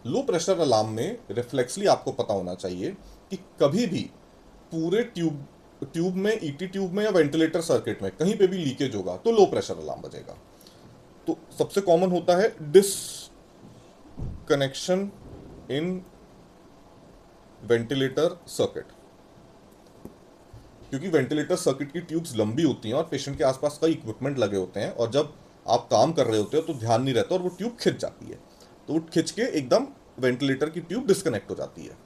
Low pressure alarm में रिफ्लेक्सली आपको पता होना चाहिए कि कभी भी पूरे ट्यूब में, ईटी ट्यूब में या वेंटिलेटर सर्किट में कहीं पे भी लीकेज होगा तो लो प्रेशर अलार्म बजेगा। तो सबसे कॉमन होता है डिसकनेक्शन इन वेंटिलेटर सर्किट, क्योंकि वेंटिलेटर सर्किट की ट्यूब्स लंबी होती हैं और पेशेंट के आसपास कई इक्विपमेंट लगे होते हैं, और जब आप काम कर रहे होते हो तो ध्यान नहीं रहता और वो ट्यूब खिंच जाती है। तो वो खिंच के एकदम वेंटिलेटर की ट्यूब डिस्कनेक्ट हो जाती है।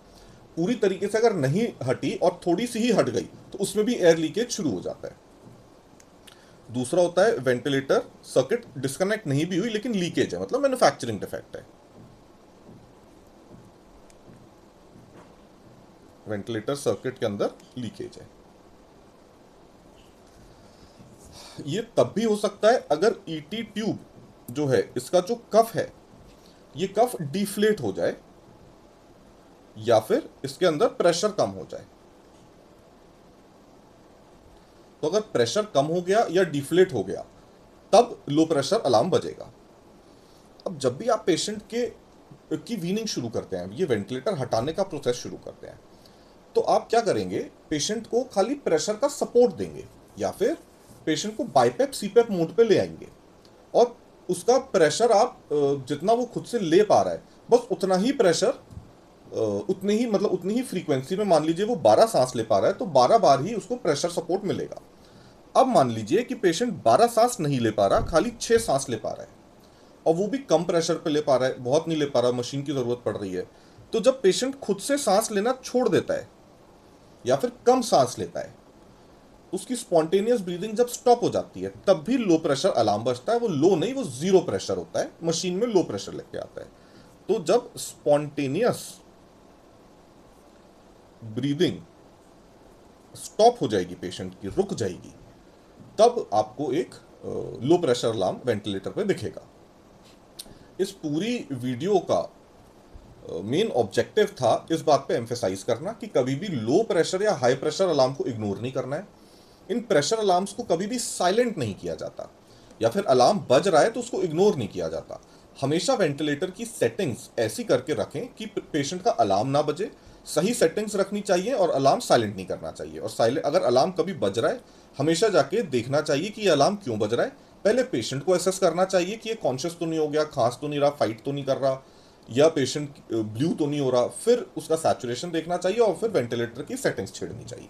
पूरी तरीके से अगर नहीं हटी और थोड़ी सी ही हट गई तो उसमें भी एयर लीकेज शुरू हो जाता है। दूसरा होता है वेंटिलेटर सर्किट डिस्कनेक्ट नहीं भी हुई लेकिन लीकेज है, मतलब मैन्युफैक्चरिंग डिफेक्ट है। वेंटिलेटर सर्किट के अंदर लीकेज है। ये तब भी हो सकता है अगर ईटी ट्यूब जो है, इसका जो कफ है, ये कफ डिफ्लेट हो जाए या फिर इसके अंदर प्रेशर कम हो जाए। तो अगर प्रेशर कम हो गया या डिफ्लेट हो गया तब लो प्रेशर अलार्म बजेगा। अब जब भी आप पेशेंट के की वीनिंग शुरू करते हैं, ये वेंटिलेटर हटाने का प्रोसेस शुरू करते हैं, तो आप क्या करेंगे, पेशेंट को खाली प्रेशर का सपोर्ट देंगे या फिर पेशेंट को बाइपेप सीपेप मोड पे ले आएंगे और उसका प्रेशर आप जितना वो खुद से ले पा रहा है बस उतना ही प्रेशर, उतनी ही मतलब उतनी ही फ्रीक्वेंसी में, मान लीजिए वो 12 सांस ले पा रहा है तो 12 बार ही उसको प्रेशर सपोर्ट मिलेगा। अब मान लीजिए कि पेशेंट 12 सांस नहीं ले पा रहा, खाली 6 सांस ले पा रहा है और वो भी कम प्रेशर पे ले पा रहा है, बहुत नहीं ले पा रहा, मशीन की ज़रूरत पड़ रही है। तो जब पेशेंट खुद से सांस लेना छोड़ देता है या फिर कम सांस लेता है, उसकी स्पॉन्टेनियस ब्रीदिंग जब स्टॉप हो जाती है तब भी लो प्रेशर अलार्म बजता है। वो लो नहीं, वो जीरो प्रेशर होता है, मशीन में लो प्रेशर लेके आता है। तो जब स्पॉन्टेनियस ब्रीदिंग स्टॉप हो जाएगी, पेशेंट की रुक जाएगी, तब आपको एक लो प्रेशर अलार्म वेंटिलेटर पे दिखेगा। इस पूरी वीडियो का मेन ऑब्जेक्टिव था इस बात पे एम्फेसाइज करना कि कभी भी लो प्रेशर या हाई प्रेशर अलार्म को इग्नोर नहीं करना है। इन प्रेशर अलार्म्स को कभी भी साइलेंट नहीं किया जाता, या फिर अलार्म बज रहा है तो उसको इग्नोर नहीं किया जाता। हमेशा वेंटिलेटर की सेटिंग्स ऐसी करके रखें कि पेशेंट का अलार्म ना बजे। सही सेटिंग्स रखनी चाहिए और अलार्म साइलेंट नहीं करना चाहिए। और साइलेंट अगर अलार्म कभी बज रहा है, हमेशा जाके देखना चाहिए कि ये अलार्म क्यों बज रहा है। पहले पेशेंट को असेस करना चाहिए कि ये कॉन्शियस तो नहीं हो गया, खांस तो नहीं रहा, फाइट तो नहीं कर रहा, या पेशेंट ब्लू तो नहीं हो रहा। फिर उसका सैचुरेशन देखना चाहिए और फिर वेंटिलेटर की सेटिंग्स छेड़नी चाहिए।